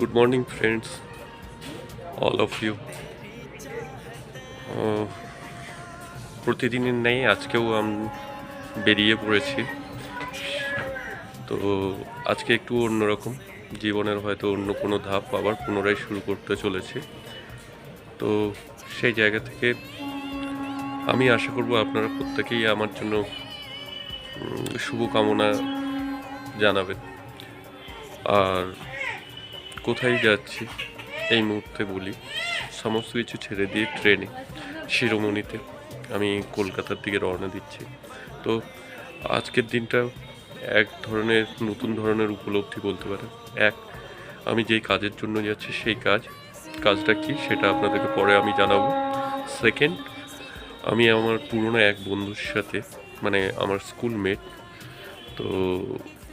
Good morning, friends, all of you. প্রতিদিনের ন্যায় আজকেও আমি বেরিয়ে পড়েছি। তো আজকে একটু অন্যরকম, জীবনের হয়তো অন্য কোনো ধাপ আবার পুনরায় শুরু করতে চলেছি। তো সেই জায়গা থেকে আমি আশা করব আপনারা প্রত্যেকেই আমার জন্য শুভকামনা জানাবেন। আর কোথায় যাচ্ছি এই মুহূর্তে বলি, সমস্ত কিছু ছেড়ে দিয়ে ট্রেনে শিরোমণিতে আমি কলকাতার দিকে রওনা দিচ্ছি। তো আজকের দিনটা এক ধরনের নতুন ধরনের উপলব্ধি বলতে পারেন। এক, আমি যেই কাজের জন্য যাচ্ছি সেই কাজটা কি সেটা আপনাদেরকে পরে আমি জানাবো। সেকেন্ড, আমি আমার পুরনো এক বন্ধুর সাথে, মানে আমার স্কুলমেট, তো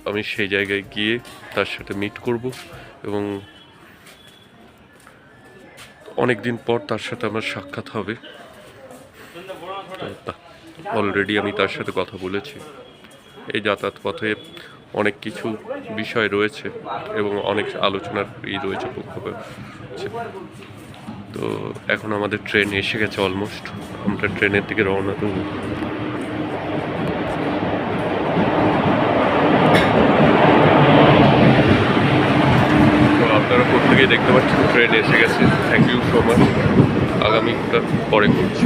আমি সেই জায়গায় গিয়ে তার সাথে মিট করব এবং অনেক দিন পর তার সাথে আমার সাক্ষাৎ হবে। অলরেডি আমি তার সাথে কথা বলেছি। এই যাতায়াত পথে অনেক কিছু বিষয় রয়েছে এবং অনেক আলোচনার রয়েছে পক্ষপাত। তো এখন আমাদের ট্রেন এসে গেছে অলমোস্ট, আমরা ট্রেনের দিকে রওনা দেবো। তো আপনারা প্রত্যেকেই দেখতে পাচ্ছেন ট্রেন এসে গেছে। Thank you so much. আগামীটা পরে করছি।